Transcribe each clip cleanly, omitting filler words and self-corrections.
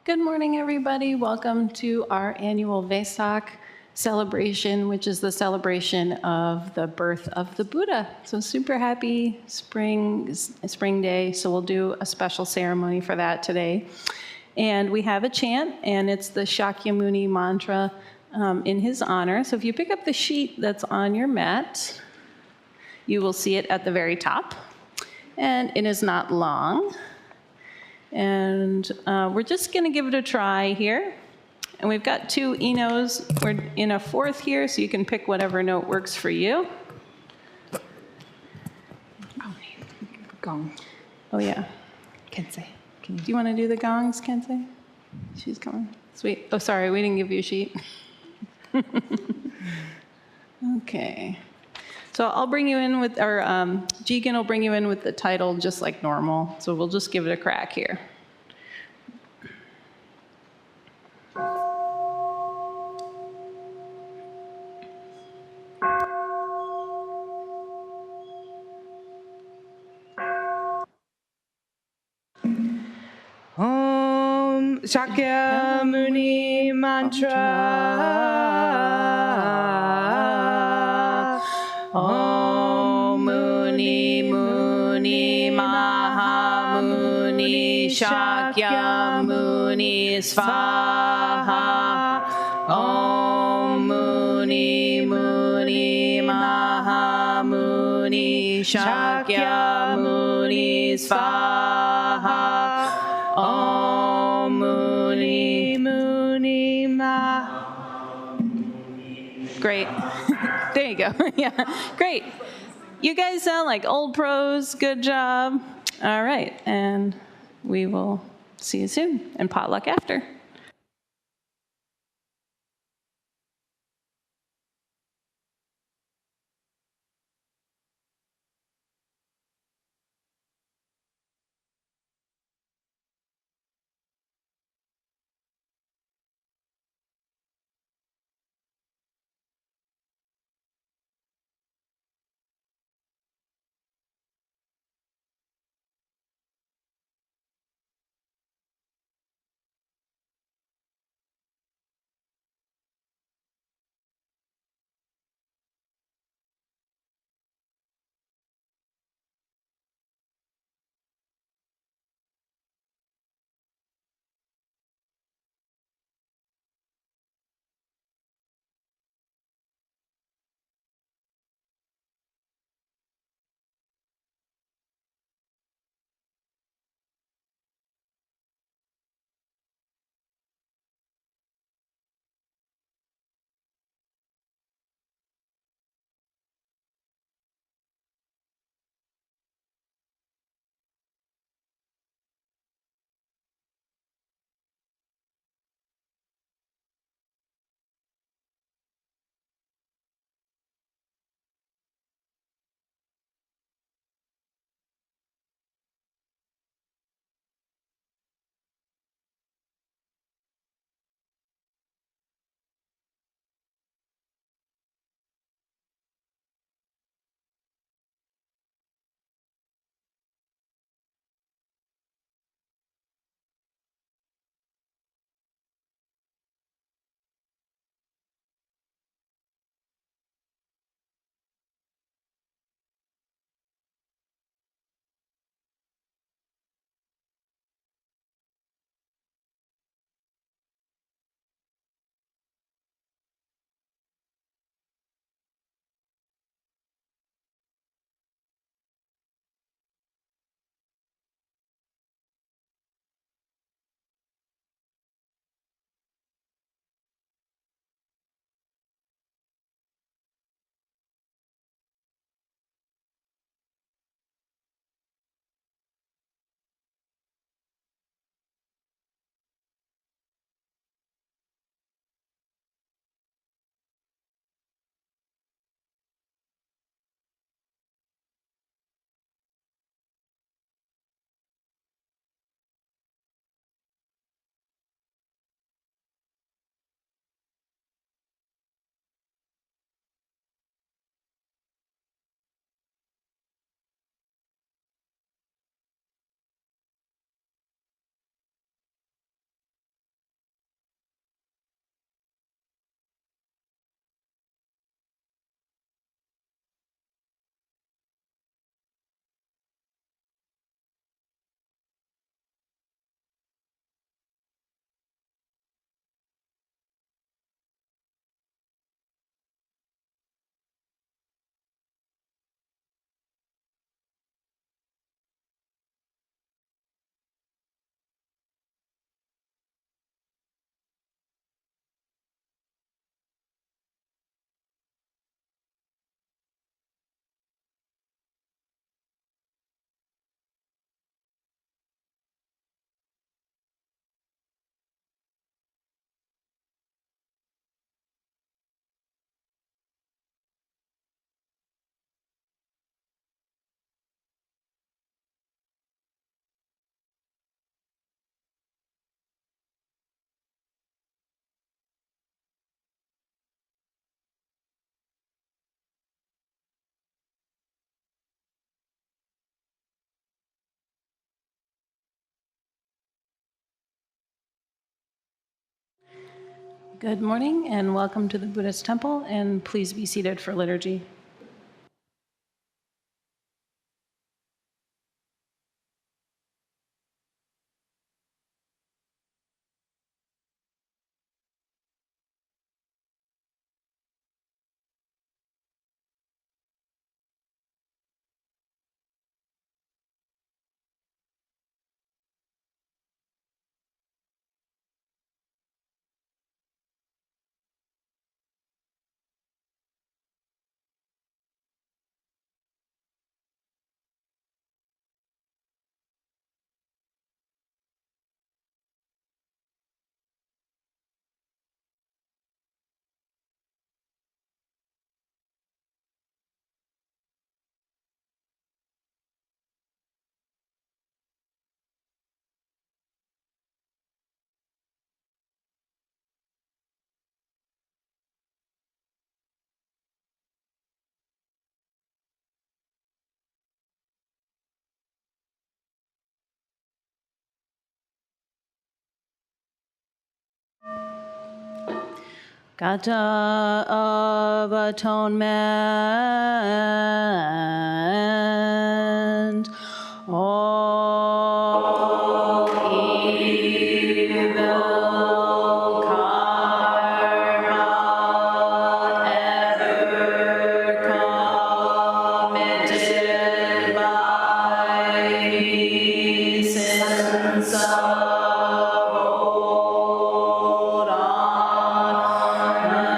Good morning, everybody. Welcome to our annual Vesak celebration, which is the celebration of the birth of the Buddha. So super happy spring day. So we'll do a special ceremony for that today. And we have a chant, and it's the Shakyamuni mantra in his honor. So if you pick up the sheet that's on your mat, you will see it at the very top. And it is not long. And we're just going to give it a try here. And we've got two Enos. We're in a fourth here, so you can pick whatever note works for you. Gong. Oh, yeah. Kensei. Do you want to do the gongs, Kensei? She's coming. Sweet. Oh, sorry, we didn't give you a sheet. Okay. So I'll bring you in with, or Jigen will bring you in with the title just like normal. So we'll just give it a crack here. Om Shakyamuni mantra. Om Muni Muni Mahamuni Shakyamuni Svaha. Om Muni Muni Mahamuni Shakyamuni Svaha. Om Muni Muni Ma. Great. There you go. Yeah, great. You guys sound like old pros. Good job. All right, and we will see you soon, and potluck after. Good morning and welcome to the Buddhist temple, and please be seated for liturgy. Kata of atonement. All evil karma ever committed by me since of old on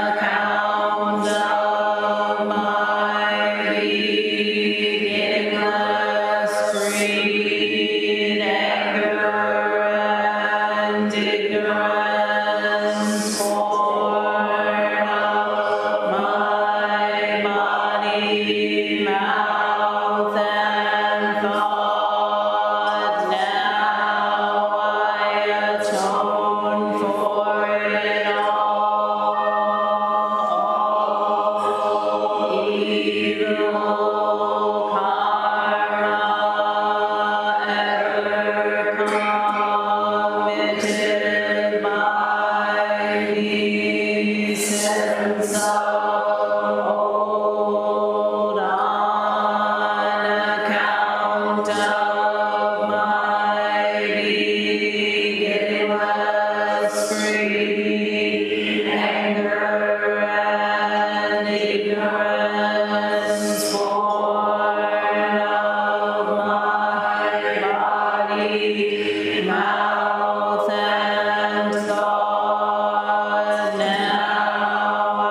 account of my beginningless greed, anger, and ignorance, born of my body, mouth, and thought. Now I atone for it all. Evil karma ever committed by me since of old on account of my beginningless greed, anger, and ignorance, born of my body, mouth, and thought. Now I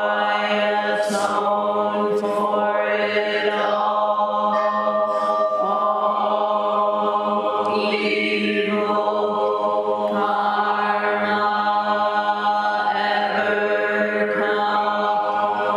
atone for it all. All evil karma ever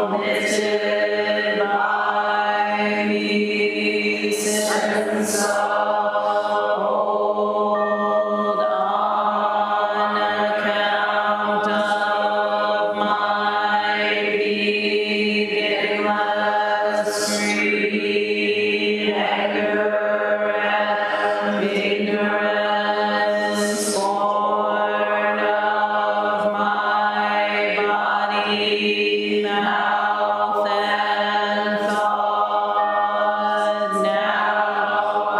committed by me since of old on account of my beginningless greed, anger, and ignorance, born of my body, mouth, and thought. Now I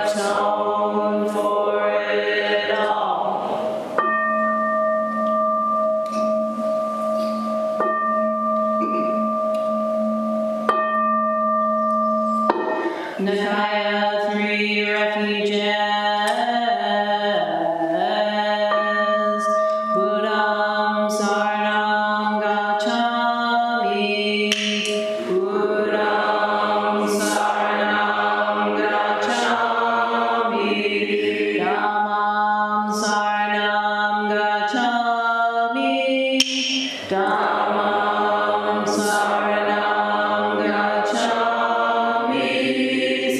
atone for it all. Nikaya 3 Refuges. Buddham Saranam Gacchami. Buddham Saranam Gacchami. Dhammam Saranam Gacchami. Dhammam Saranam Gacchami.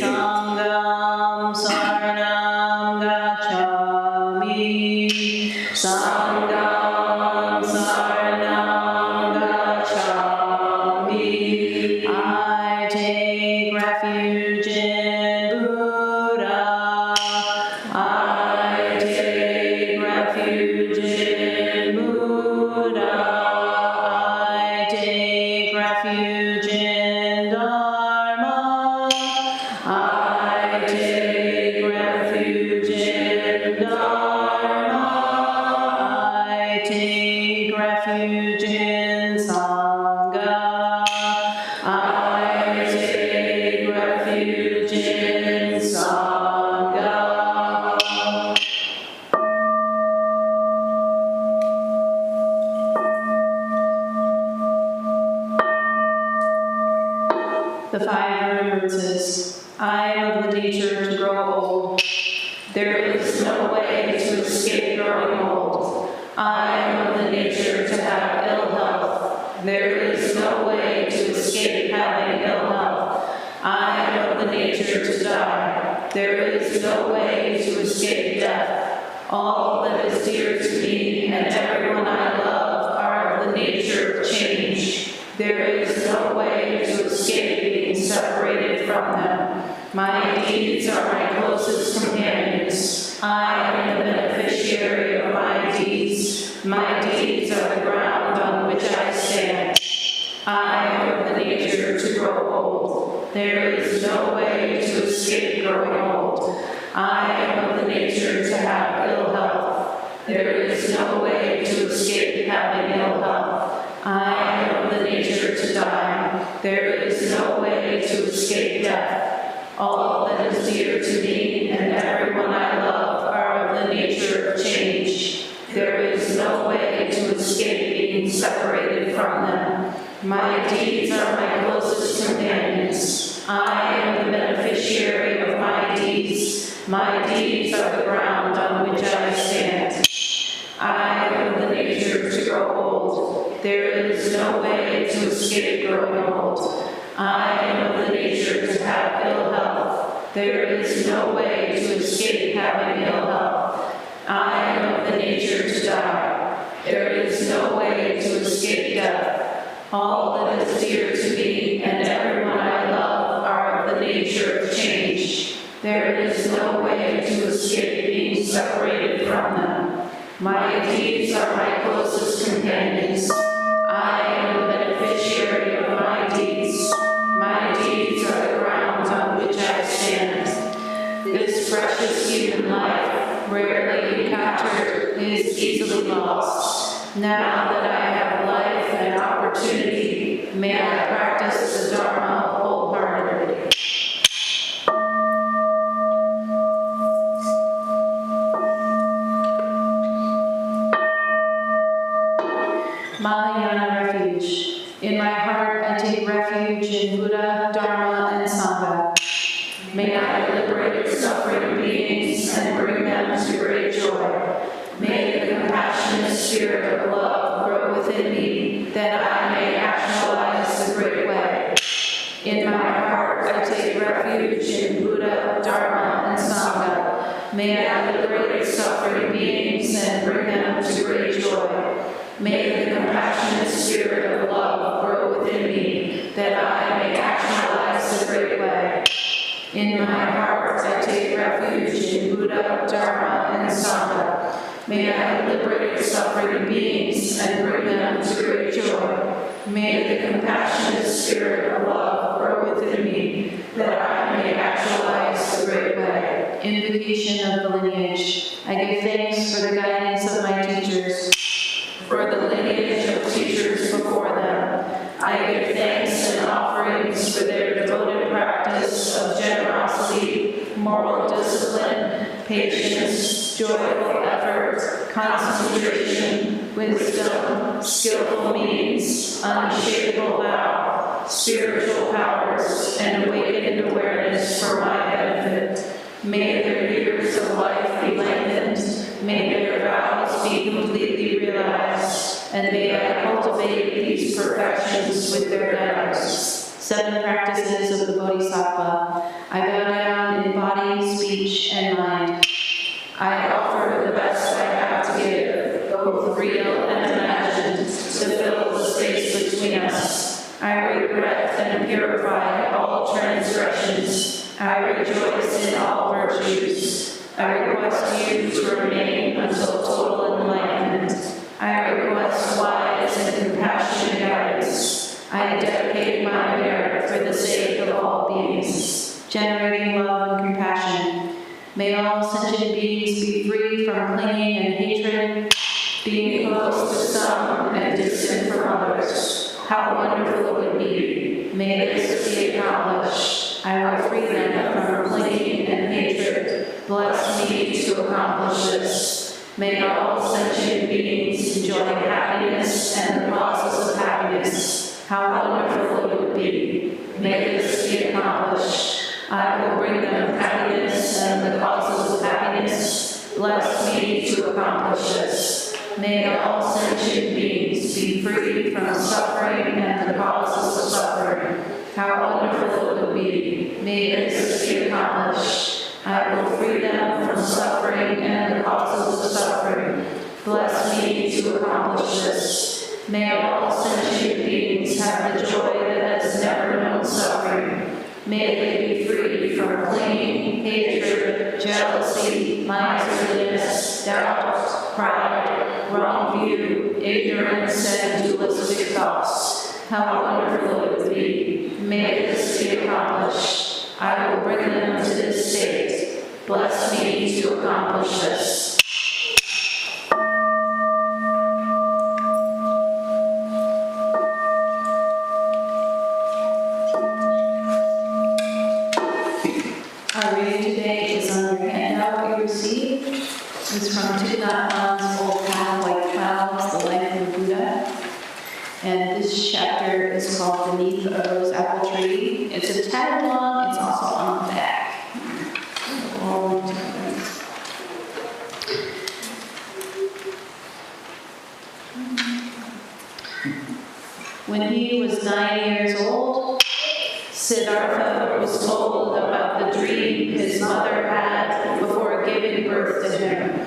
Sangham Saranam Gacchami. Sangham Saranam Gacchami. I take refuge in Buddha. I take refuge in Buddha. refuge in Sangha. I take refuge in Sangha. The five remembrances. I am of the nature to grow old. There is no way to escape growing old. I am of the nature to have ill health. There is no way to escape having ill health. I am of the nature to die. There is no way to escape death. All that is dear to me and everyone I love are of the nature of change. There is no way to escape being separated from them. My deeds are my closest companions. I am the beneficiary of my deeds. My deeds are the ground on which I stand. I am of the nature to grow old. There is no way to escape growing old. I am of the nature to have ill health. There is no way to escape having ill health. I am of the nature to die. There is no way to escape death. All that is dear to me and everyone I love are of the nature of change. There is no way to escape being separated from them. My deeds are my closest companions. I am the beneficiary of my deeds. My deeds are the ground on which I stand. I am of the nature to grow old. There is no way to escape growing old. I am of the nature to have ill health. There is no way to escape having ill health. I am of the nature to die. There is no way to escape death. All that is dear to me and everyone I love are of the nature of change. There is no way to escape being separated from them. My deeds are my closest companions. I am the beneficiary of my deeds. My deeds are the ground on which I stand. This precious human life, rarely encountered, is easily lost. Now that I have life and opportunity, may I practice the Dharma wholeheartedly. Mahayana refuge. In my heart, I take refuge in Buddha, Dharma, and Sangha. May I liberate suffering beings and bring them to great joy. May the compassionate spirit of love grow within me, that I may actualize the great way. In my heart, I take refuge in Buddha, Dharma, and Sangha. May I liberate suffering beings and bring them to great joy. May the compassionate spirit of love grow within me, that I may actualize the great way. In my heart, I take refuge in Buddha, Dharma, and Sangha. May I liberate suffering beings and bring them to great joy. May the compassionate spirit of love grow within me, that I may actualize the great way. Invocation of the lineage. I give thanks for the guidance of my teachers, for the lineage of teachers before them. I give thanks and offerings for their devoted practice of generosity, moral discipline, patience, joyful effort, concentration, wisdom, skillful means, unshakable vow, spiritual powers, and awakened awareness for my benefit. May their years of life be lengthened. May their vows be completely realized. And may I cultivate these perfections with their guidance. 7 practices of the Bodhisattva. I bow down in body, speech, and mind. I offer the best I have to give, both real and imagined, to fill the space between us. I regret and purify all transgressions. I rejoice in all virtues. I request you to remain until total enlightenment. I request wise and compassionate guidance. I dedicate my merit for the sake of all beings, generating love and compassion. May all sentient beings be free from clinging and hatred. being close to some and distant from others. How wonderful it would be. May this be accomplished. I will free them from clinging and hatred. Bless me to accomplish this. May all sentient beings enjoy happiness and the causes of happiness. How wonderful it would be. May this be accomplished. I will bring them happiness and the causes of happiness. Bless me to accomplish this. May all sentient beings be free from suffering and the causes of suffering. How wonderful it would be. May this be accomplished. I will free them from suffering and the causes of suffering. Bless me to accomplish this. May all sentient beings have the joy that has never known suffering. May they be free from clinging, hatred, jealousy, miserliness, doubt, pride, wrong view, ignorance, and dualistic thoughts. How wonderful it would be. May this be accomplished. I will bring them to this state. Bless me to accomplish this. Our reading today is on your handout you received. It's from Thich Nhat Hanh's Old Path Like Clouds, The Life of the Buddha. And this chapter is called Beneath a Rose Apple Tree. It's a tad long, it's also on the back. When he was 9 years old, Siddhartha was told about the dream his mother had before giving birth to him.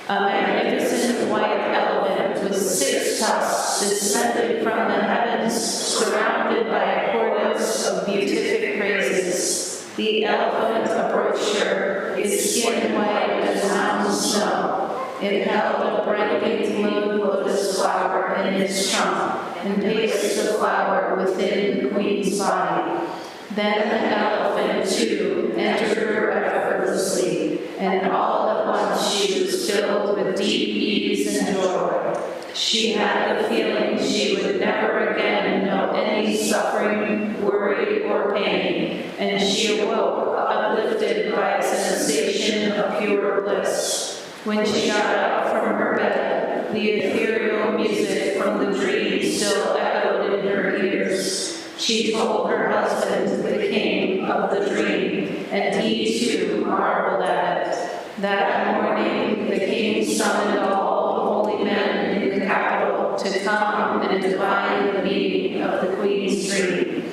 A magnificent white elephant with 6 tusks descended from the heavens, surrounded by a cornice of beatific praises. The elephant approached her, its skin white as mountain snow. It held a brightly glowing lotus flower in its trunk and placed the flower within the queen's body. Then the elephant, too, entered her effortlessly, and all at once she was filled with deep ease and joy. She had the feeling she would never again know any suffering, worry, or pain, and she awoke, uplifted by a sensation of pure bliss. When she got up from her bed, the ethereal music from the dream still echoed in her ears. She told her husband, the king, of the dream, and he too marveled at it. That morning, the king summoned all the holy men in the capital to come and divine the meaning of the queen's dream.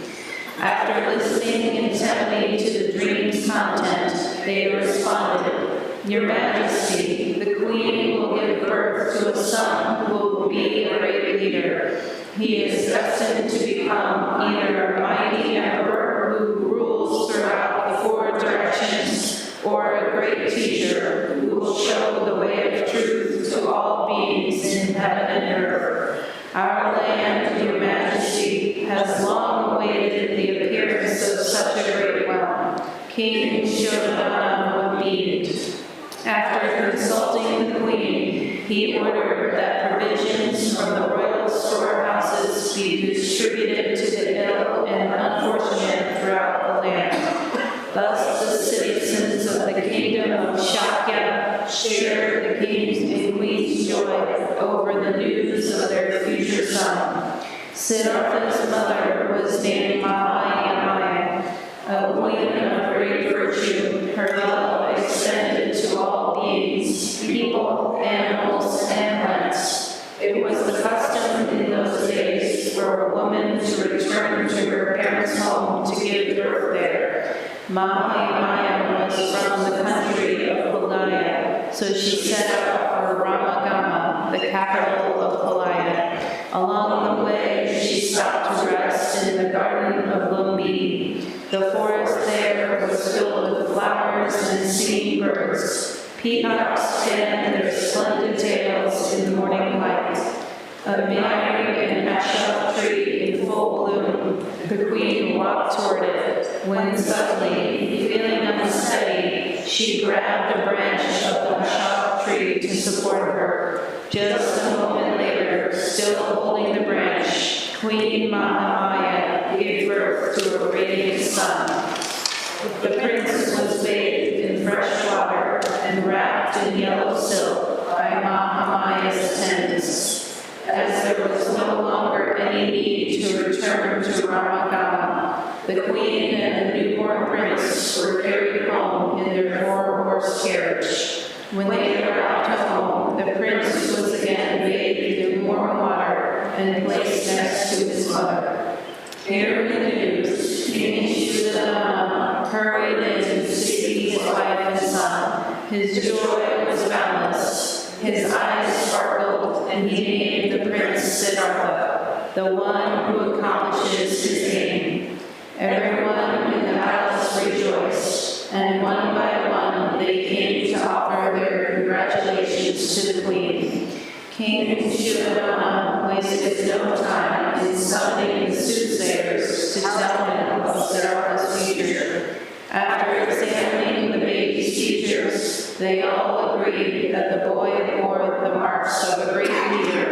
After listening intently to the dream's content, they responded, "Your Majesty, the queen will give birth to a son who will be a great leader. He is destined to become either a mighty emperor who rules throughout the 4 directions, or a great teacher who will show the way of truth to all beings in heaven and earth. Our land, Your Majesty, has long awaited the appearance of such a great one." King Shodana beamed. After consulting the queen, he ordered that provisions from the royal storehouses be distributed to the ill and unfortunate throughout the land. Thus the citizens of the kingdom of Shakya shared the king's and queen's joy over the news of their future son. Siddhartha's mother was named Mahayamaya, a queen of great virtue. Her love extended to all beings, people, animals, and plants. It was the custom in those days for a woman to return to her parents' home to give birth there. Mahayamaya was from the country of Palaya, so she set out for Ramagama, the capital of Palaya. Along the way, she stopped to rest in the garden of Lumbini. The forest there was filled with flowers and singing birds. Peacocks fanned their splendid tails in the morning light. Admiring an ashok tree in full bloom, the queen walked toward it, when suddenly, feeling unsteady, she grabbed a branch of the ashok tree to support her. Just a moment later, still holding the branch, Queen Mahamaya gave birth to a radiant son. The prince was bathed in fresh water and wrapped in yellow silk by Mahamaya's attendants. As there was no longer any need to return to Ramagama, the queen and the newborn prince were carried home in their four-horse carriage. When they arrived home, the prince was again bathed in warm water and placed next to his mother. Hearing the news, King Shuddhanama hurried in to see his wife and son. His joy was boundless. His eyes sparkled, and he named the prince Siddhartha, the one who accomplishes his aim. Everyone in the palace rejoiced, and one by one they came to offer their congratulations to the queen. King Shuddhanama wasted no time in summoning the soothsayers to tell him of Siddhartha's future. After examining the baby's features, they all agreed that the boy bore the marks of a great leader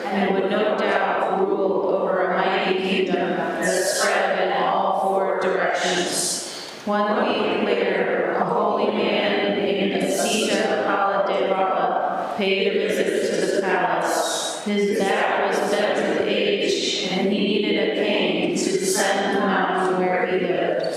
and would no doubt rule over a mighty kingdom that spread in all four directions. 1 week later, a holy man named Asita Paladevara paid a visit to the palace. His dad was bent with age, and he needed a cane to descend the mountain where he lived.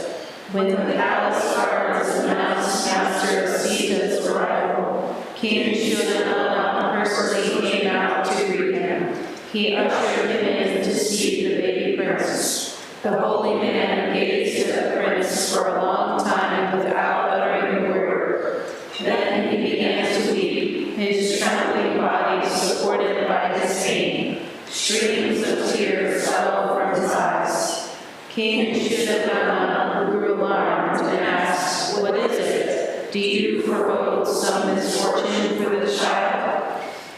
When the palace guards announced Master Asita's arrival, King Shuddhanama personally came out to greet him. He ushered him in to see the baby prince. The holy man gazed at the prince for a long time without uttering a word. Then he began to weep, his trembling body supported by his cane. Streams of tears fell from his eyes. King Shuddhanama grew alarmed and asked, "What is it? Do you forebode some misfortune for this child?"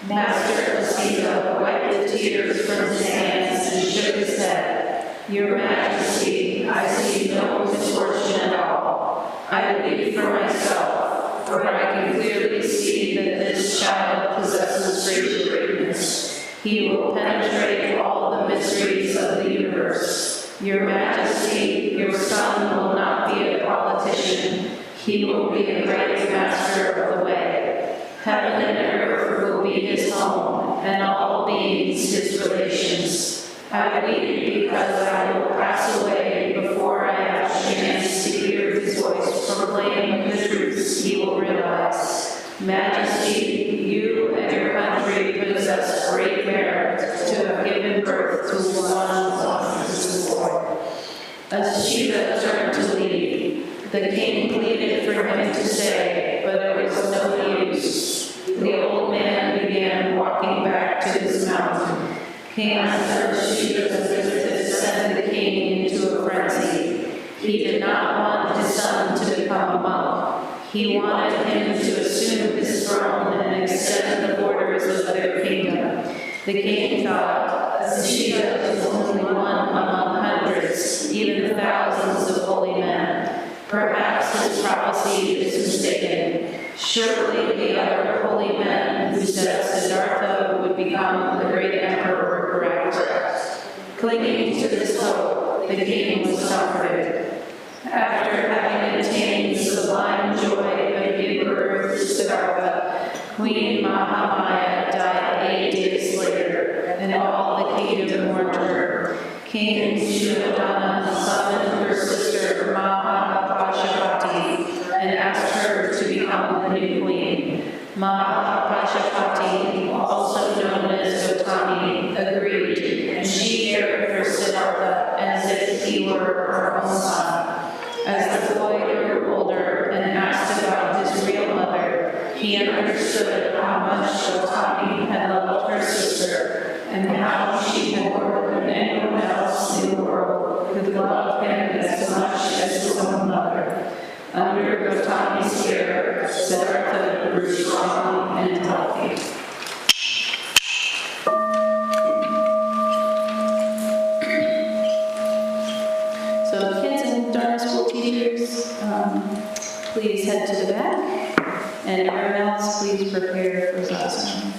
Master Asita wiped the tears from his hands and shook his head. "Your Majesty, I see no misfortune at all. I weep for myself, for I can clearly see that this child possesses great greatness. He will penetrate all the mysteries of the universe. Your Majesty, your son will not be a politician. He will be a great master of the way. Heaven and earth will be his home, and all beings his relations. I weep because I will pass away before I have a chance to hear his voice proclaim the truths he will realize. Majesty, you and your country possess great merit to have given birth to one wonderful boy." As Shiva turned to leave, the king pleaded for him to stay, but there was no use. The old man began walking back to his mountain. King Shiva sent the king into a frenzy. He did not want his son to become a monk. He wanted him to assume his throne and extend the borders of their kingdom. The king thought, Shiva is only one among hundreds, even thousands of holy men. Perhaps his prophecy is mistaken. Surely the other holy men who said Siddhartha would become the great emperor were correct. Clinging to this hope, the king was comforted. After having attained the sublime joy of giving birth to Siddhartha, Queen Mahamaya died 8 days later, and all the kingdom mourned her. King Shuddhanama summoned her sister Mahapashapati and asked her to become the new queen. Mahapashapati, also known as Gautami, agreed, and she cared for Siddhartha as if he were her own son. As the boy grew older and asked about his real mother, he understood how much Gautami had loved her sister and how she had more than anyone else in the world could love him as much as his own mother. Under Gautami's care, Siddhartha grew strong and healthy. So kids and Dharma school teachers, please head to the back. And everyone else, please prepare for Zazen.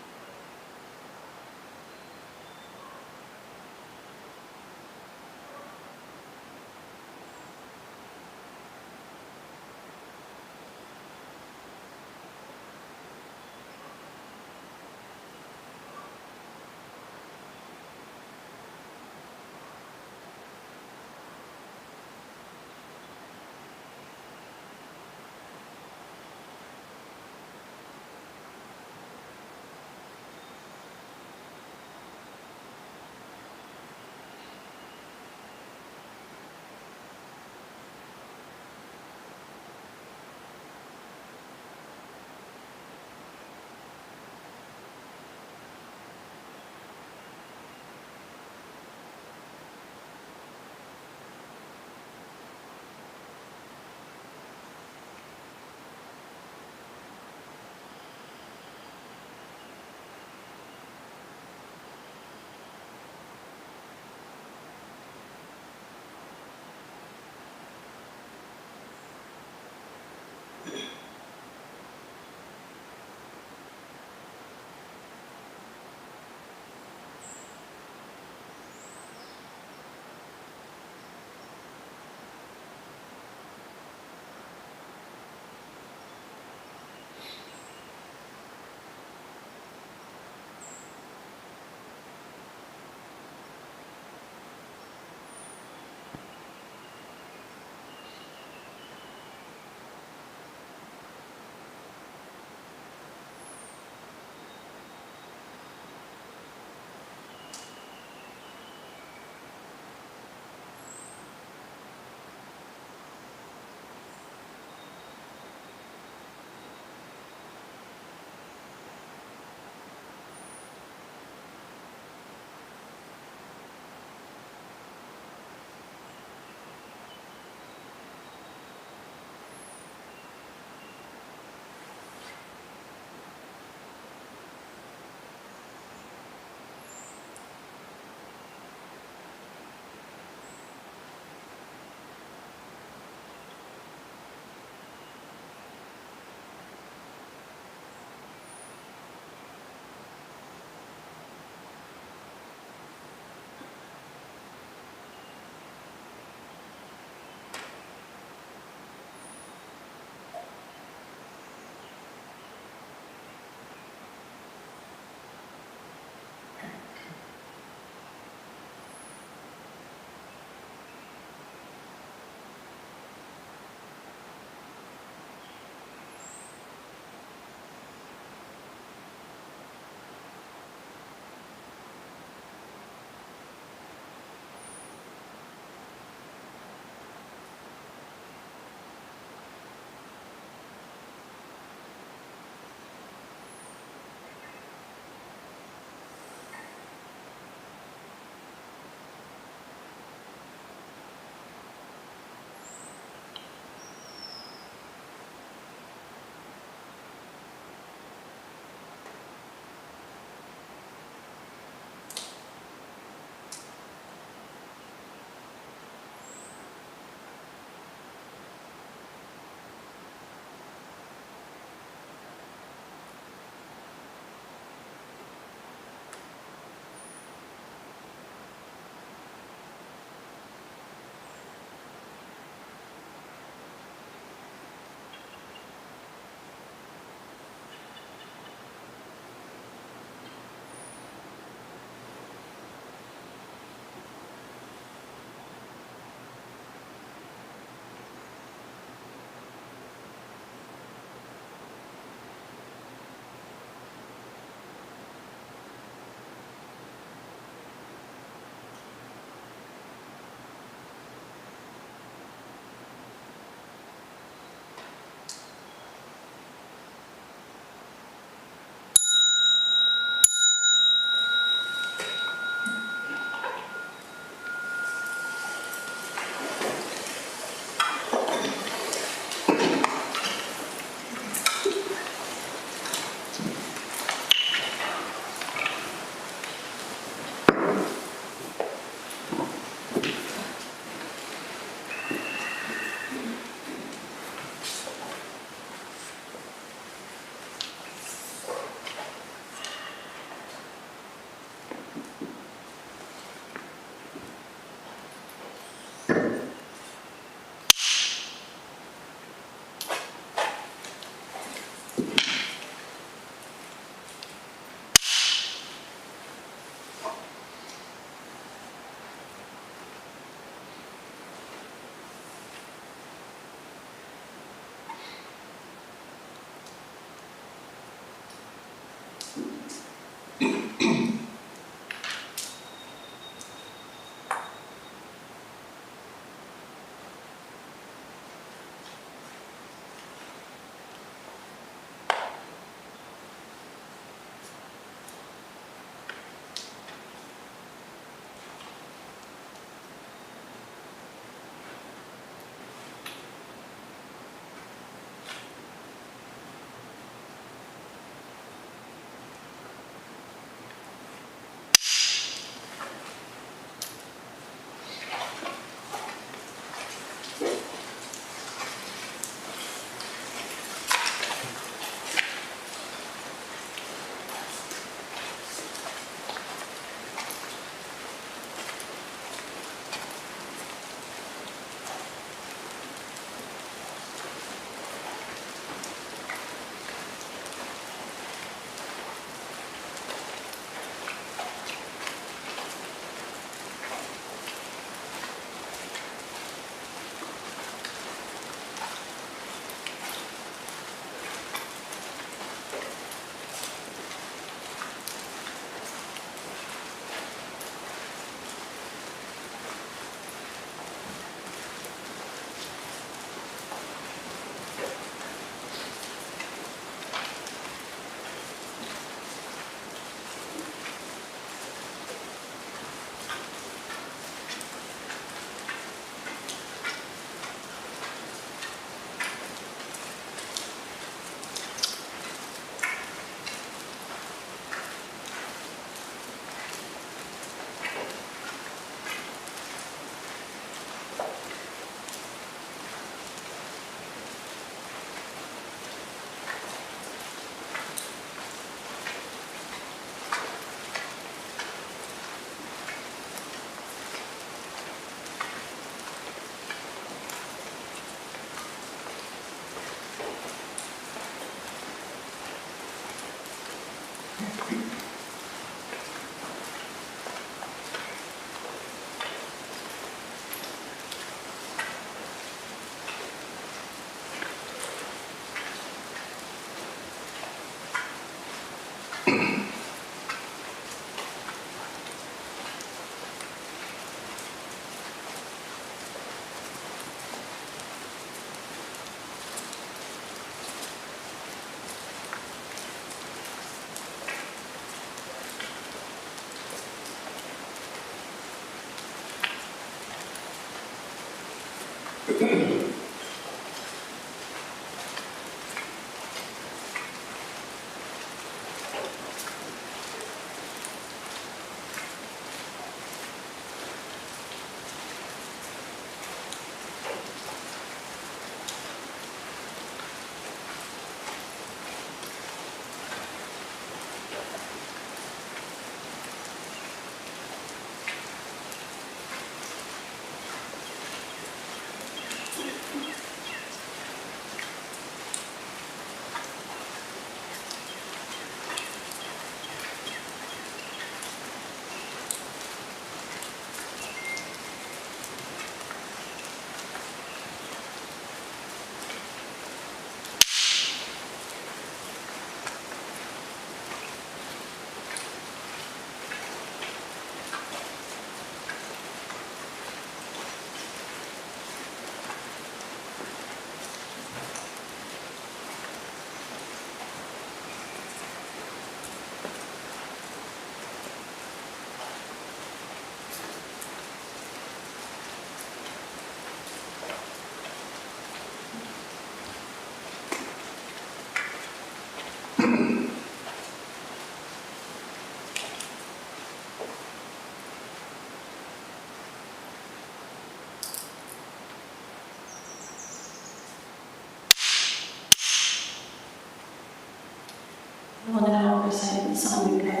We'll now recite the Song of God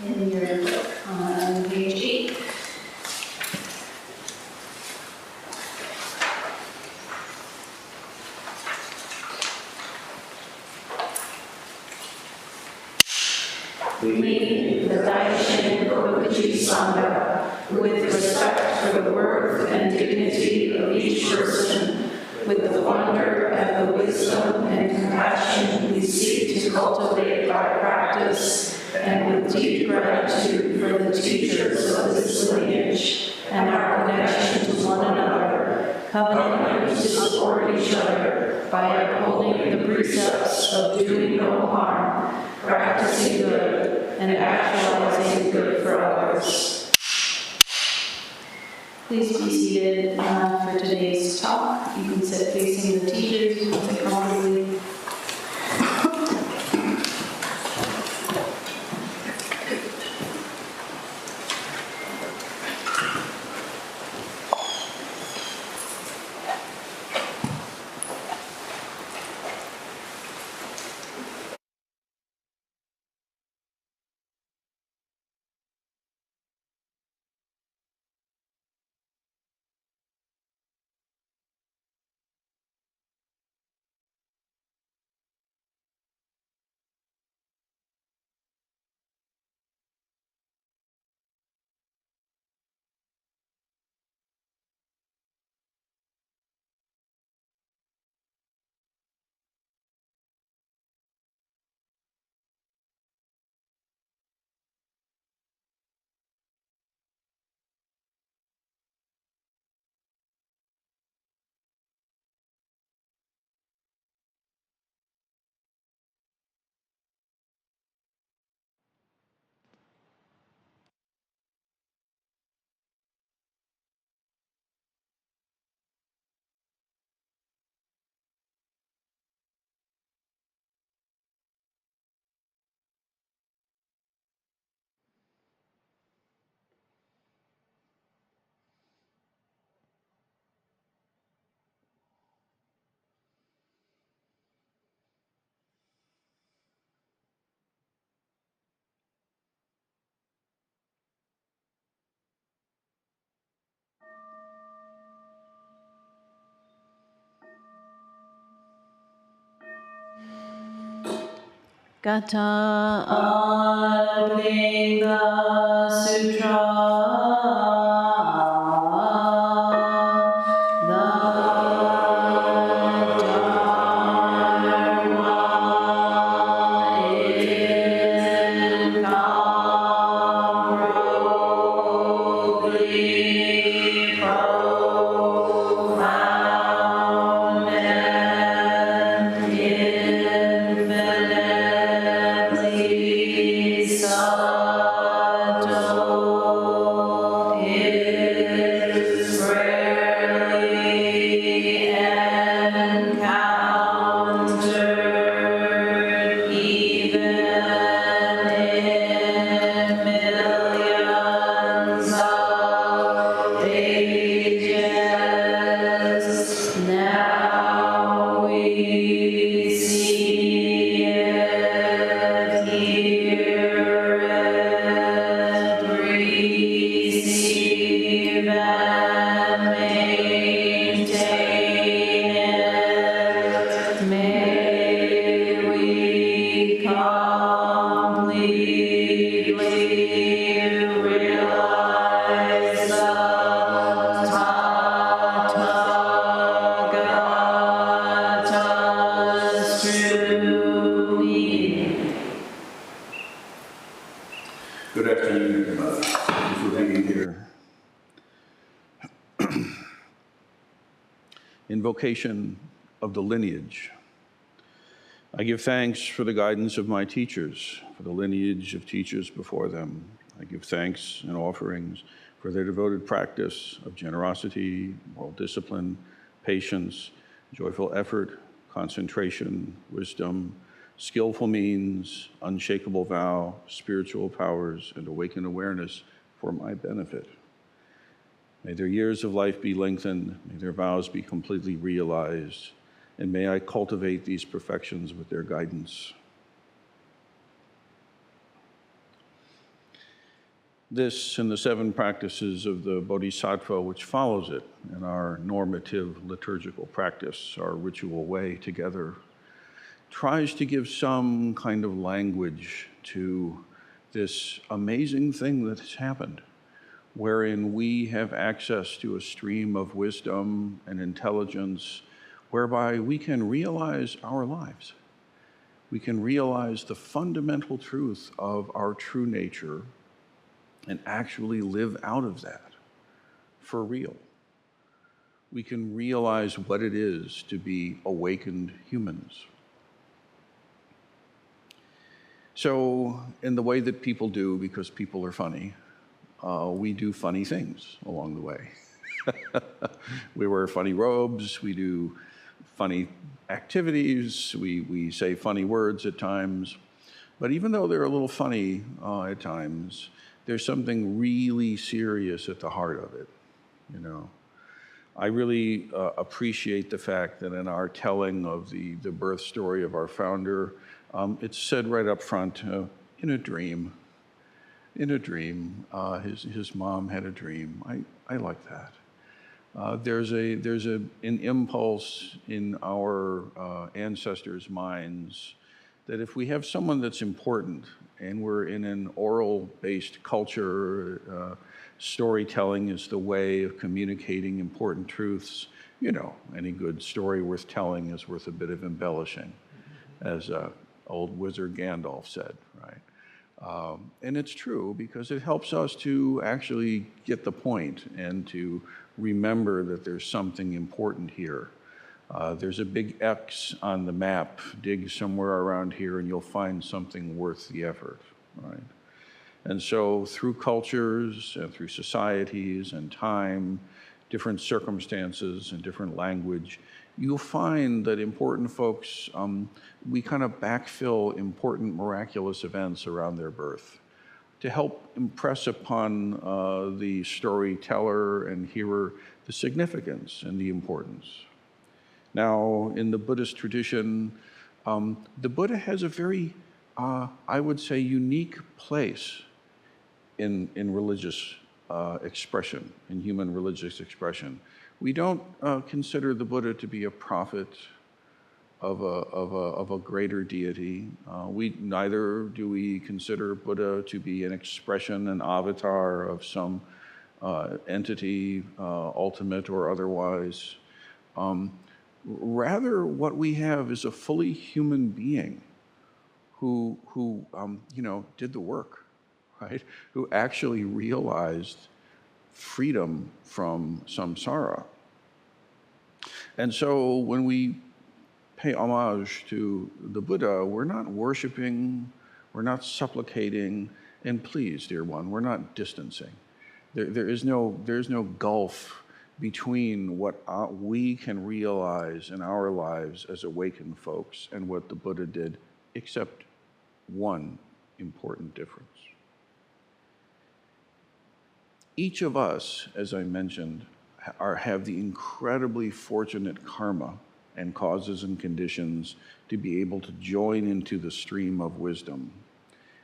in your book on page 8. We, the Daishin Kokuchi Sangha, with respect for the worth and dignity of each person, with the wonder and the wisdom and compassion we seek to cultivate by practice, and with deep gratitude for the teachers of this lineage and our connection to one another, covenant to support each other by upholding the precepts of doing no harm, practicing good, and actualizing good for others. Please be seated for today's talk. You can sit facing the teachers, you can sit comfortably. Gata Advaita Sutra. The Dharma incomparably profound and infinitely subtle is rarely encountered even in millions of ages. Now we see it, hear it, receive and maintain it. May we completely realize the Tathagata's true meaning. Good afternoon, everybody. Thank you for being here. Invocation of the lineage. I give thanks for the guidance of my teachers, for the lineage of teachers before them. I give thanks and offerings for their devoted practice of generosity, moral discipline, patience, joyful effort, concentration, wisdom, skillful means, unshakable vow, spiritual powers, and awakened awareness for my benefit. May their years of life be lengthened, may their vows be completely realized, and may I cultivate these perfections with their guidance. This and the 7 practices of the Bodhisattva which follows it in our normative liturgical practice, our ritual way together, tries to give some kind of language to this amazing thing that has happened, wherein we have access to a stream of wisdom and intelligence whereby we can realize our lives. We can realize the fundamental truth of our true nature and actually live out of that for real. We can realize what it is to be awakened humans. So, in the way that people do, because people are funny, we do funny things along the way. We wear funny robes, we do funny activities, we say funny words at times. But even though they're a little funny at times, there's something really serious at the heart of it, you know. I really appreciate the fact that in our telling of the birth story of our founder, it's said right up front, in a dream. In a dream, his mom had a dream. I like that. There's an impulse in our ancestors' minds that if we have someone that's important and we're in an oral-based culture, storytelling is the way of communicating important truths. You know, any good story worth telling is worth a bit of embellishing, as old wizard Gandalf said, right? And it's true because it helps us to actually get the point and to remember that there's something important here. There's a big X on the map. Dig somewhere around here and you'll find something worth the effort, right? And so through cultures and through societies and time, different circumstances and different language, you'll find that important folks, we kind of backfill important miraculous events around their birth to help impress upon the storyteller and hearer the significance and the importance. Now, in the Buddhist tradition, the Buddha has a very, I would say, unique place in religious expression, in human religious expression. We don't consider the Buddha to be a prophet of a greater deity. Neither do we consider Buddha to be an expression, an avatar of some entity, ultimate or otherwise. Rather, what we have is a fully human being who did the work, right? Who actually realized freedom from samsara. And so when we pay homage to the Buddha, we're not worshiping, we're not supplicating, and please, dear one, we're not distancing. There's no gulf between what we can realize in our lives as awakened folks and what the Buddha did, except one important difference. Each of us, as I mentioned, have the incredibly fortunate karma and causes and conditions to be able to join into the stream of wisdom.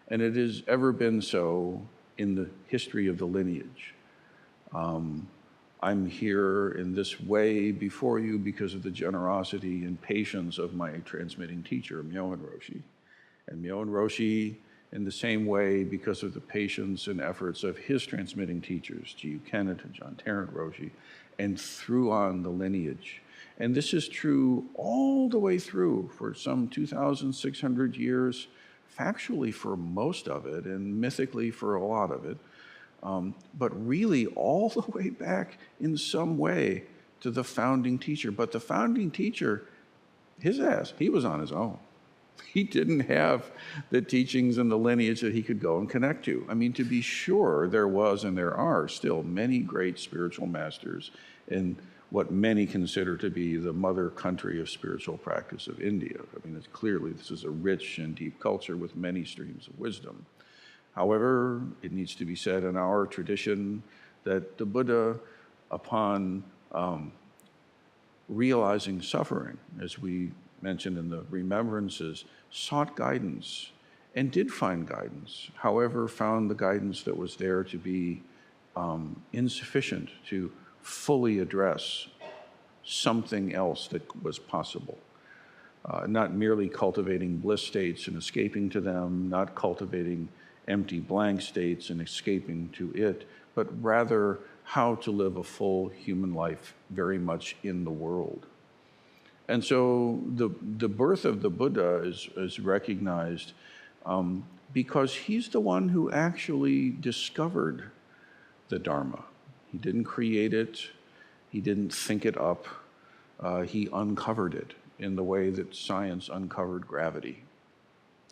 And it has ever been so in the history of the lineage. I'm here in this way before you because of the generosity and patience of my transmitting teacher, Myoen Roshi. And Myoen Roshi, in the same way, because of the patience and efforts of his transmitting teachers, G.U. Kennett and John Tarrant Roshi, and through on the lineage. And this is true all the way through for some 2,600 years, factually for most of it, and mythically for a lot of it, but really all the way back in some way to the founding teacher. But the founding teacher, he was on his own. He didn't have the teachings and the lineage that he could go and connect to. I mean, to be sure, there was and there are still many great spiritual masters in what many consider to be the mother country of spiritual practice of India. I mean, clearly this is a rich and deep culture with many streams of wisdom. However, it needs to be said in our tradition that the Buddha, upon realizing suffering, as we mentioned in the remembrances, sought guidance and did find guidance. However, found the guidance that was there to be insufficient to fully address something else that was possible. Not merely cultivating bliss states and escaping to them, not cultivating empty blank states and escaping to it, but rather how to live a full human life very much in the world. And so the birth of the Buddha is recognized because he's the one who actually discovered the Dharma. He didn't create it. He didn't think it up. He uncovered it in the way that science uncovered gravity.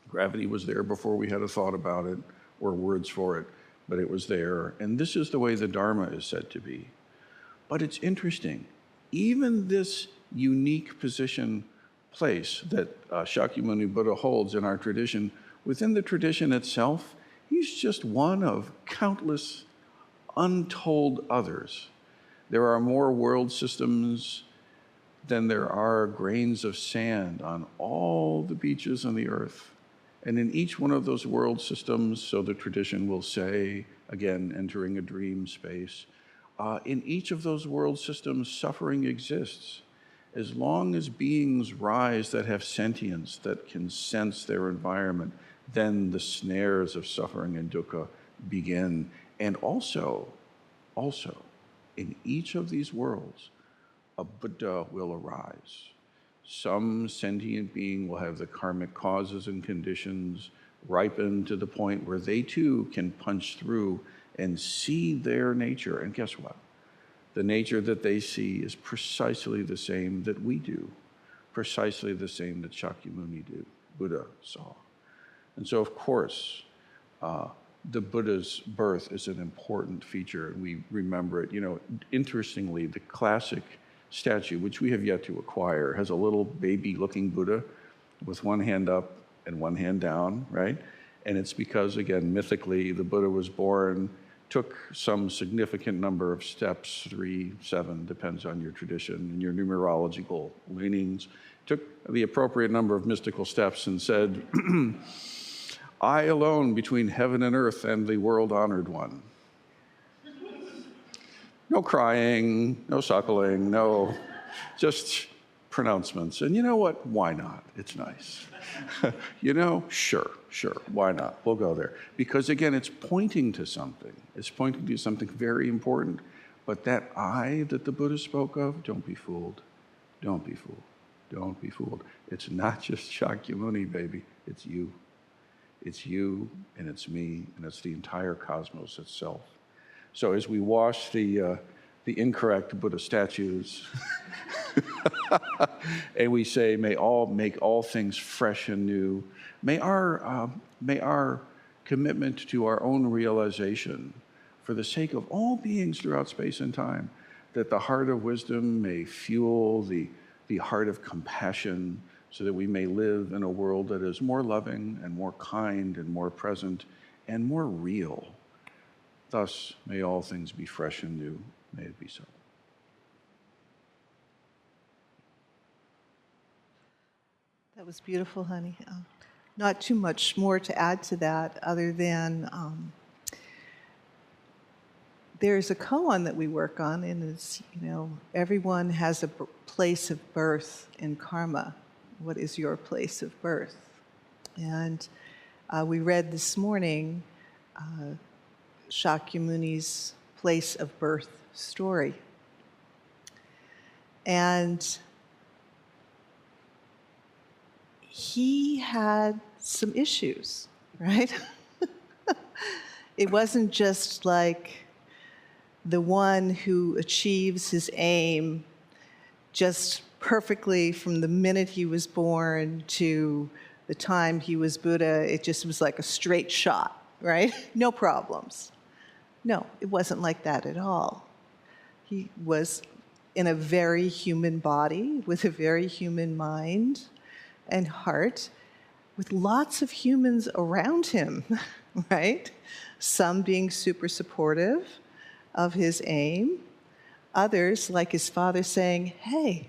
Gravity was there before we had a thought about it or words for it, but it was there. And this is the way the Dharma is said to be. But it's interesting. Even this unique place that Shakyamuni Buddha holds in our tradition, within the tradition itself, he's just one of countless untold others. There are more world systems than there are grains of sand on all the beaches on the earth. And in each one of those world systems, so the tradition will say, again, entering a dream space, in each of those world systems, suffering exists. As long as beings rise that have sentience, that can sense their environment, then the snares of suffering and dukkha begin. And also, in each of these worlds, a Buddha will arise. Some sentient being will have the karmic causes and conditions ripen to the point where they too can punch through and see their nature. And guess what? The nature that they see is precisely the same that we do, precisely the same that Shakyamuni Buddha saw. And so, of course, the Buddha's birth is an important feature, and we remember it. You know, interestingly, the classic statue, which we have yet to acquire, has a little baby-looking Buddha with one hand up and one hand down, right? And it's because, again, mythically, the Buddha was born, took some significant number of steps, 3, 7, depends on your tradition and your numerological leanings, took the appropriate number of mystical steps and said, I alone between heaven and earth am the world-honored one. No crying, no suckling, no, just pronouncements. And you know what? Why not? It's nice. Sure, why not? We'll go there. Because again, it's pointing to something. It's pointing to something very important. But that I that the Buddha spoke of, don't be fooled. Don't be fooled. Don't be fooled. It's not just Shakyamuni, baby. It's you. It's you, and it's me, and it's the entire cosmos itself. So as we wash the incorrect Buddha statues, and we say, make all things fresh and new. May our commitment to our own realization, for the sake of all beings throughout space and time, that the heart of wisdom may fuel the heart of compassion, so that we may live in a world that is more loving and more kind and more present and more real. Thus, may all things be fresh and new. May it be so. That was beautiful, honey. Not too much more to add to that other than there's a koan that we work on, and it's, everyone has a place of birth in karma. What is your place of birth? And we read this morning Shakyamuni's place of birth story. And he had some issues, right? It wasn't just like the one who achieves his aim just perfectly from the minute he was born to the time he was Buddha. It just was like a straight shot, right? No problems. No, it wasn't like that at all. He was in a very human body with a very human mind and heart, with lots of humans around him, right? Some being super supportive of his aim, others, like his father, saying, hey,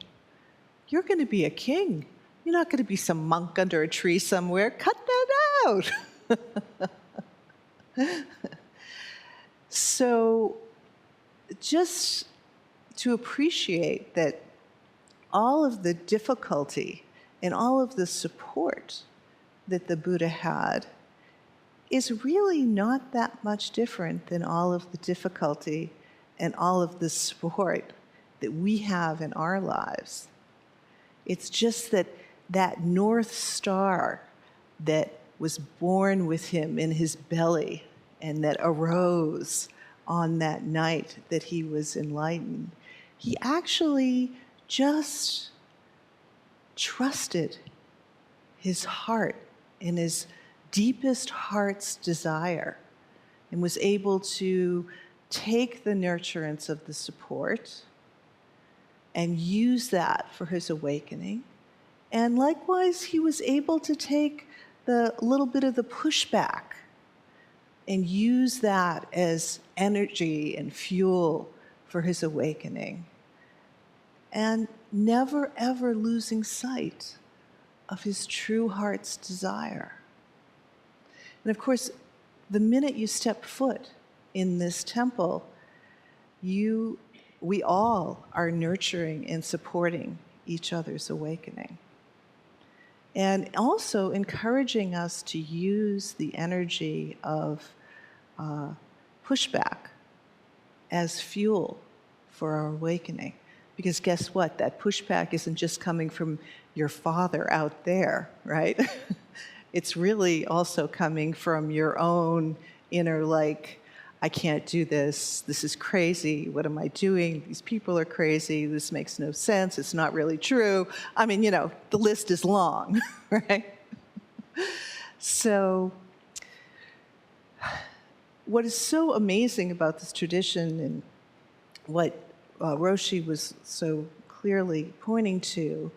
you're going to be a king. You're not going to be some monk under a tree somewhere. Cut that out. So just to appreciate that all of the difficulty and all of the support that the Buddha had is really not that much different than all of the difficulty and all of the support that we have in our lives. It's just that that North Star that was born with him in his belly and that arose on that night that he was enlightened, he actually just trusted his heart and his deepest heart's desire, and was able to take the nurturance of the support and use that for his awakening. And likewise, he was able to take the little bit of the pushback and use that as energy and fuel for his awakening. And never, ever losing sight of his true heart's desire. And of course, the minute you step foot in this temple, we all are nurturing and supporting each other's awakening. And also encouraging us to use the energy of pushback as fuel for our awakening. Because guess what? That pushback isn't just coming from your father out there, right? It's really also coming from your own inner, like, I can't do this. This is crazy. What am I doing? These people are crazy. This makes no sense. It's not really true. I mean, the list is long, right? So what is so amazing about this tradition, and what Roshi was so clearly pointing to,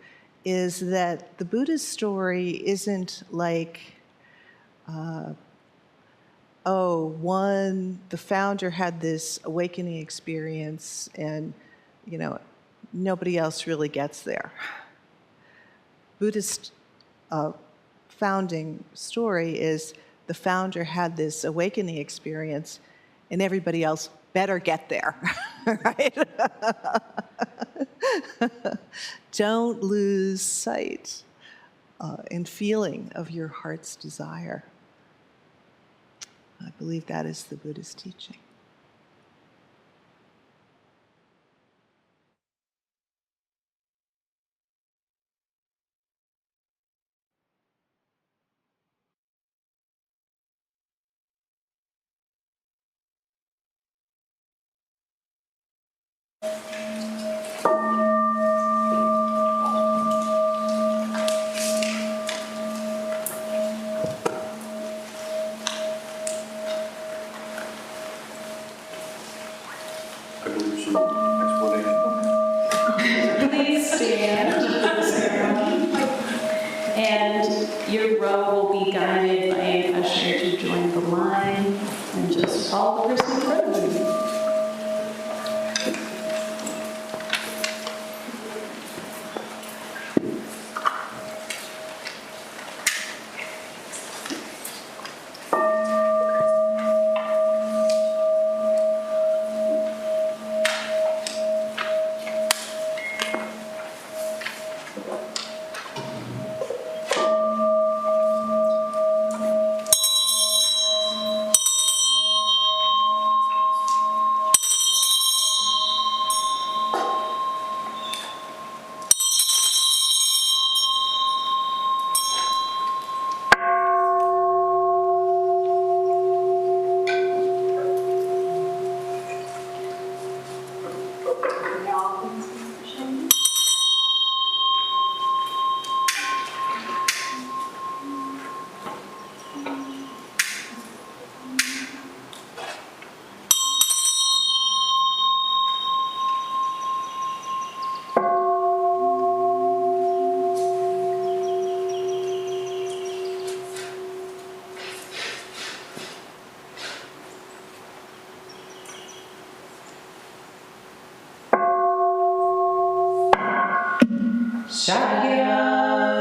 is that the Buddha's story isn't like, the founder had this awakening experience and, nobody else really gets there. Buddhist founding story is the founder had this awakening experience and everybody else better get there, right? Don't lose sight and feeling of your heart's desire. I believe that is the Buddhist teaching. I believe some explanation. Please stand for the ceremony. And your row will be guided by an usher to join the line and just follow the person in front of you.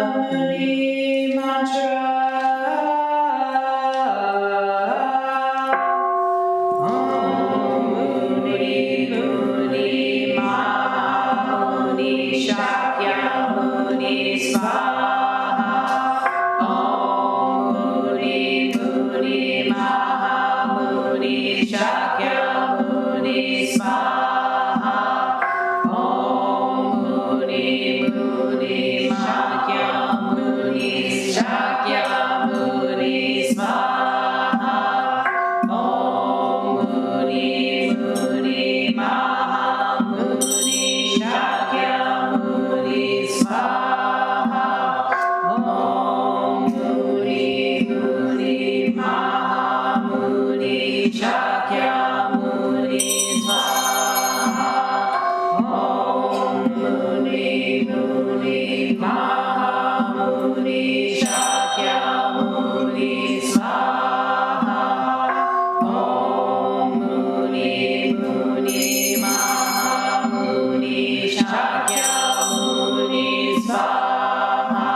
Shakyamuni mantra. Om Muni Muni Mahamuni Shakyamuni Svaha. Om Muni Muni Mahamuni Shakyamuni Svaha. Om Muni Muni Shakyamuni Shakyamuni Svaha. Om Muni Muni Mahamuni Shakyamuni Svaha. Om Muni Muni Mahamuni Shakyamuni Svaha. Om Muni Muni Mahamuni Shakyamuni Svaha. Om Muni Muni Mahamuni Shakyamuni Svaha.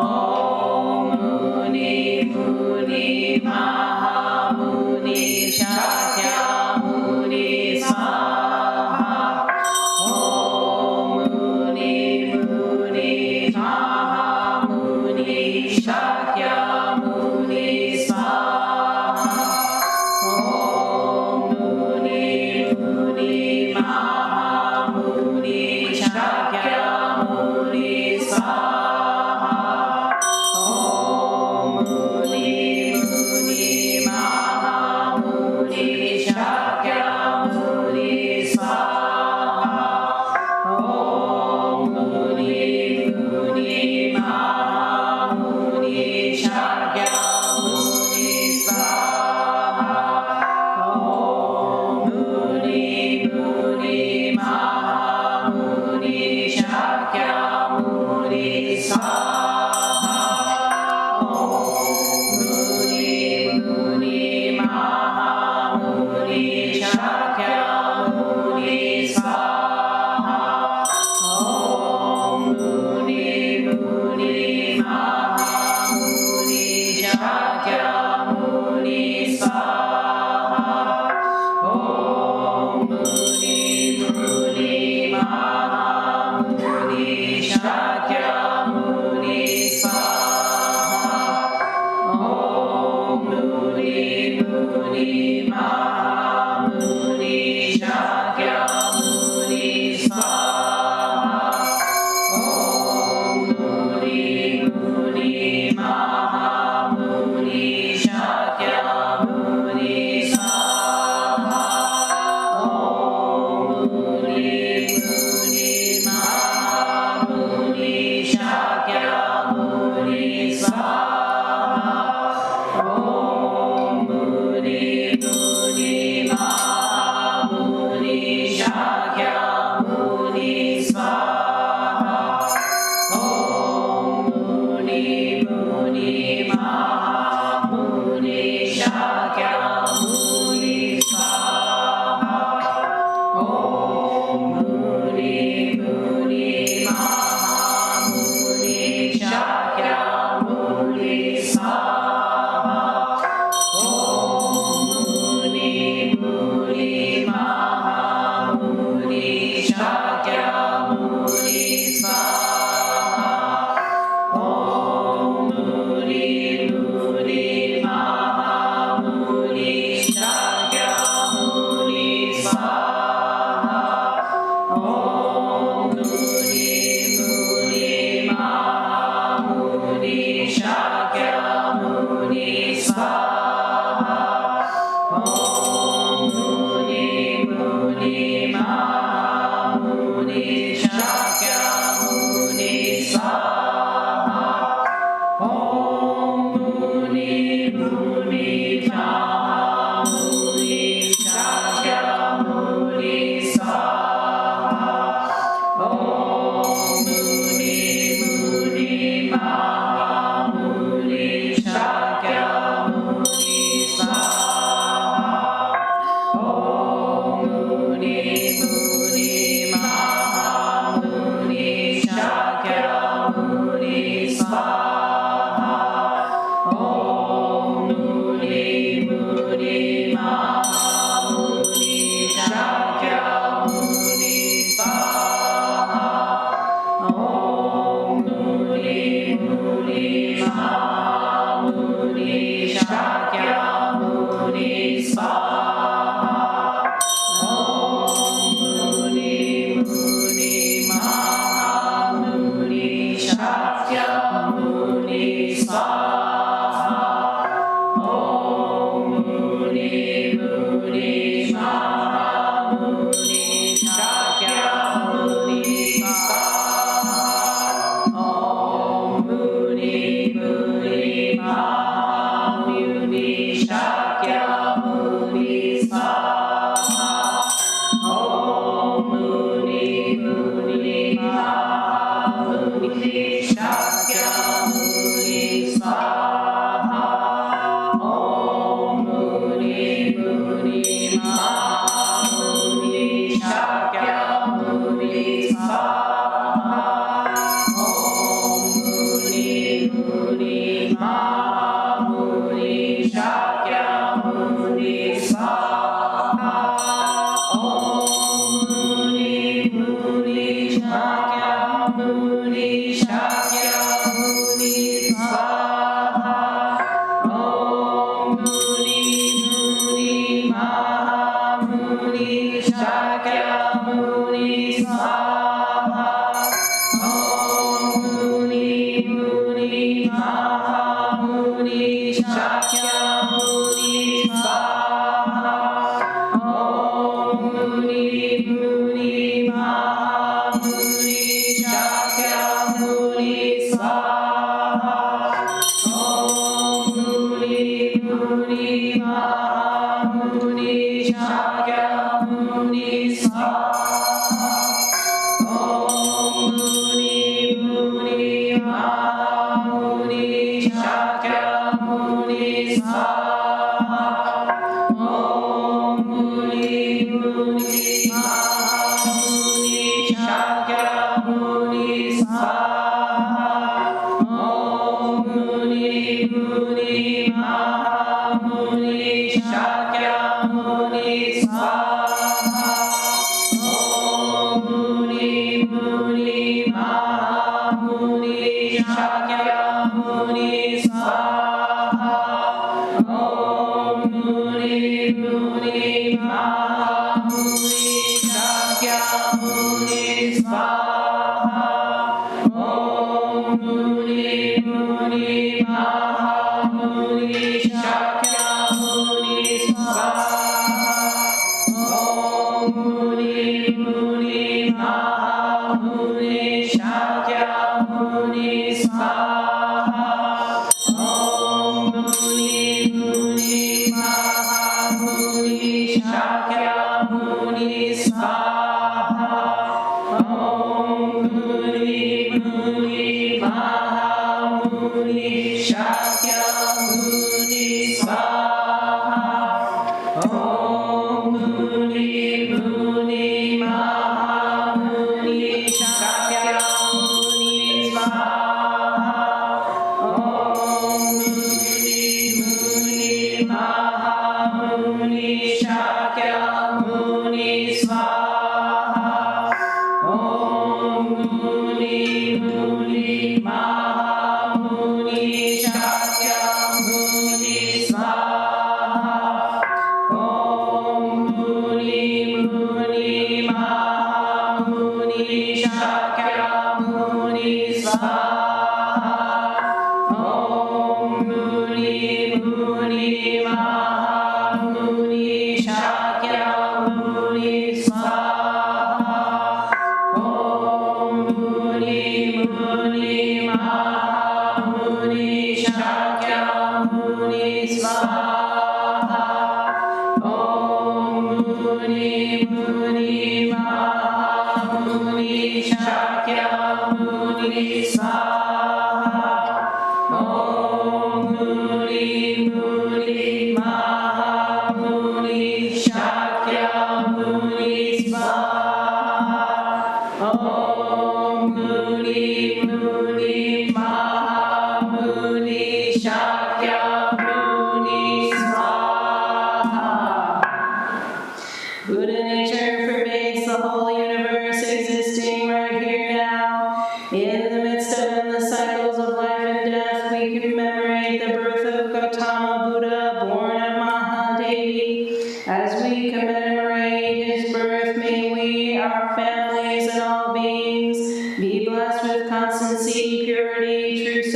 Om Muni Muni Mahamuni Shakyamuni Svaha. Om Muni Muni Mahamuni Shakyamuni Svaha. Om Muni Muni Mahamuni Shakyamuni Svaha. Om Muni Muni Mahamuni Shakyamuni Svaha. Om Muni Muni Mahamuni Shakyamuni Svaha. Om Muni Muni Mahamuni Shakyamuni Svaha. Om Muni Muni Mahamuni Shakyamuni Svaha. Om Muni Muni Mahamuni Shakyamuni Svaha. Om Muni Muni Mahamuni Shakya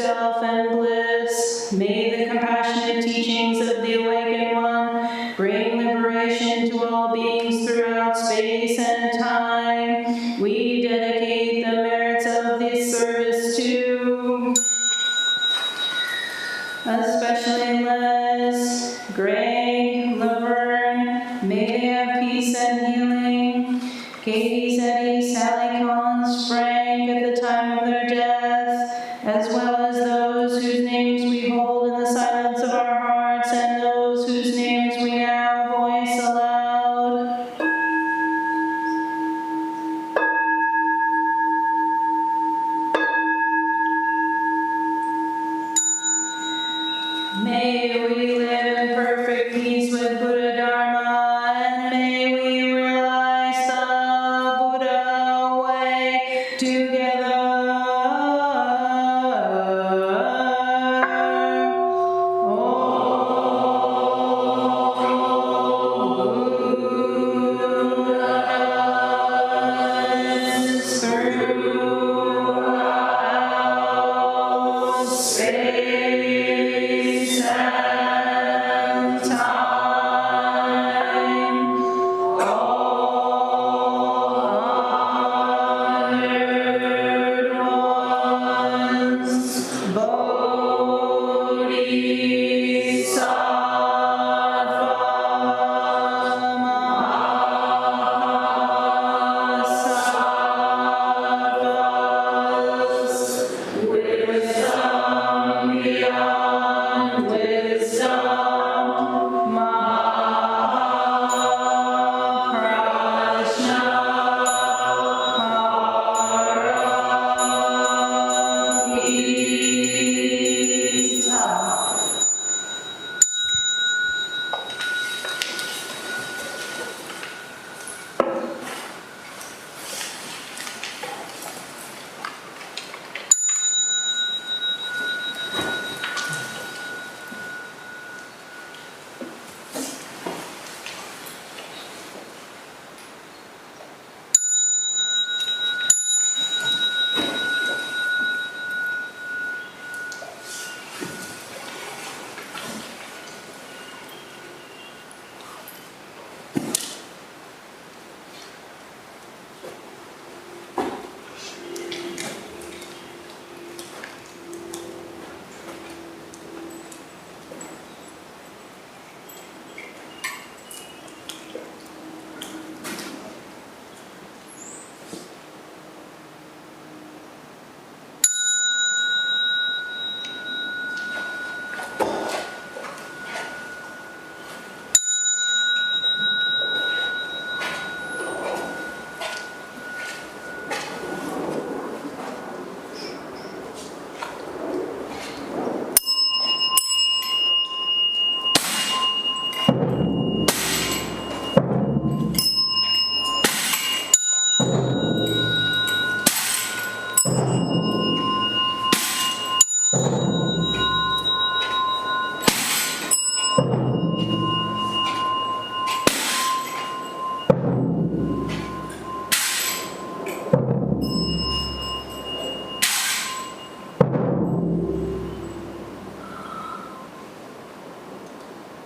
self and bliss. May the compassionate teachings of the Awakened One bring liberation to all beings throughout space and time. We dedicate the merits of this service to especially Les, Greg, Laverne, may they have peace and healing. Katie, Eddie, Sally Collins, Frank at the time of their death, as well as those whose names we hold in the silence of our hearts and those whose names we now voice aloud. May we live in perfect peace with Buddha Dharma, and may we realize the Buddha way together. Throughout space and time, all honored ones, Bodhisattvas, wisdom beyond wisdom, Mahaprajna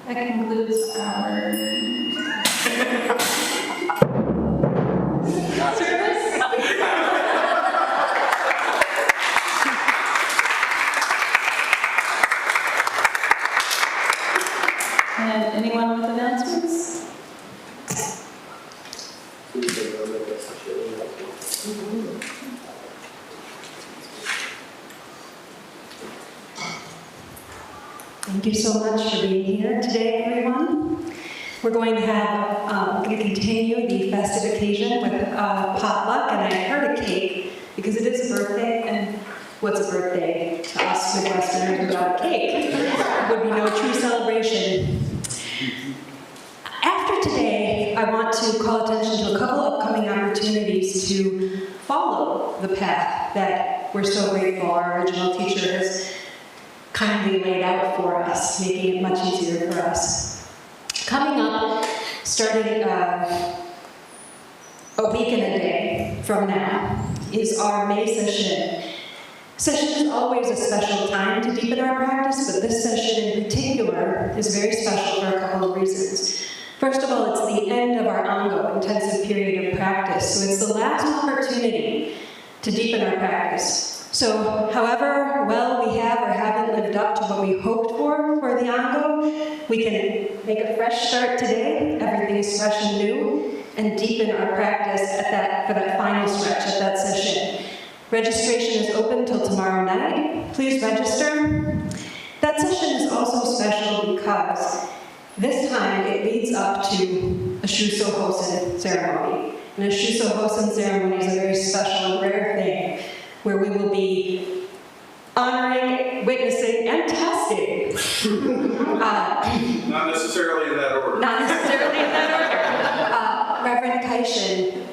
That concludes our service. And anyone with announcements? Thank you so much for being here today, everyone. We're going to continue the festive occasion with potluck, and I heard a cake because it is a birthday, and what's a birthday to us Midwesterners without a cake? It would be no true celebration. After today, I want to call attention to a couple upcoming opportunities to follow the path that we're so grateful our original teacher has kindly laid out for us, making it much easier for us. Coming up, starting a week and a day from now, is our May session. Session is always a special time to deepen our practice, but this session in particular is very special for a couple of reasons. First of all, it's the end of our Ango, intensive period of practice, so it's the last opportunity to deepen our practice. So however well we have or haven't lived up to what we hoped for the Ango, we can make a fresh start today, everything is fresh and new, and deepen our practice for that final stretch at that session. Registration is open till tomorrow night. Please register. That session is also special because this time it leads up to a Shuso Hosen ceremony. And a Shuso Hosen ceremony is a very special and rare thing where we will be honoring, witnessing, and testing. Not necessarily in that order. Not necessarily in that order. Reverend Kaishin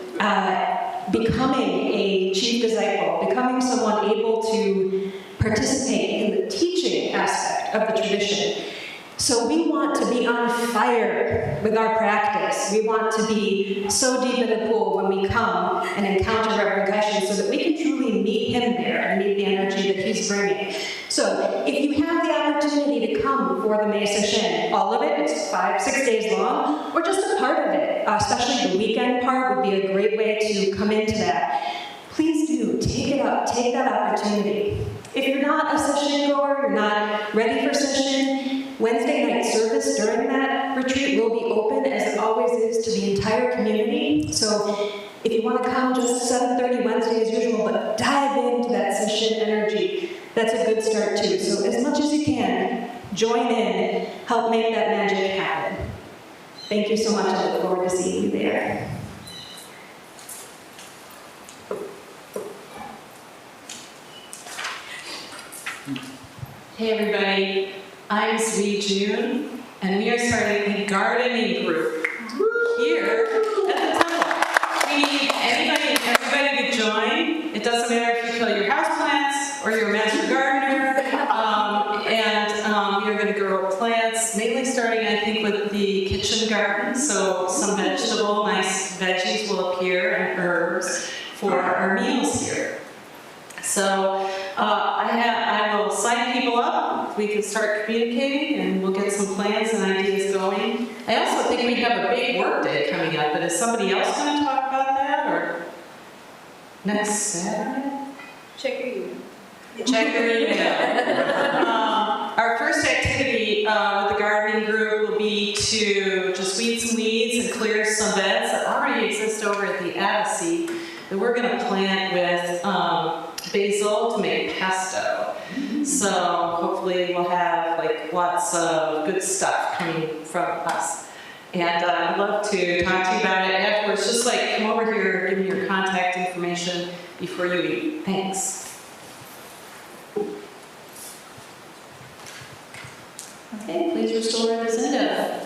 becoming a chief disciple, becoming someone able to participate in the teaching aspect of the tradition. So we want to be on fire with our practice. We want to be so deep in the pool when we come and encounter Reverend Kaishin so that we can truly meet him there and meet the energy that he's bringing. So if you have the opportunity to come for the Mesa Shin, all of it, it's 5-6 days long, or just a part of it, especially the weekend part would be a great way to come into that. Please do, take it up, take that opportunity. If you're not a session goer, you're not ready for session, Wednesday night service during that retreat will be open, as it always is, to the entire community. So if you want to come just 7:30 Wednesday as usual, but dive into that session energy, that's a good start too. So as much as you can, join in, help make that magic happen. Thank you so much. I look forward to seeing you there. Hey everybody, I'm Sweet June, and we are starting a gardening group here at the temple. We need anybody and everybody to join. It doesn't matter if you kill your houseplants or you're a master gardener, we are going to grow plants, mainly starting I think with the kitchen garden, so some nice veggies will appear and herbs for our meals here. So I will sign people up. We can start communicating and we'll get some plans and ideas going. I also think we have a big work day coming up, but is somebody else going to talk about that or next Saturday? Check your email. Check your email. Our first activity with the gardening group will be to just weed some weeds and clear some beds that already exist over at the Abbey that we're going to plant with basil to make pesto. So hopefully we'll have like lots of good stuff coming from us. And I'd love to talk to you about it afterwards. Just like come over here, give me your contact information before you eat. Thanks. Okay, please restore the Zinda.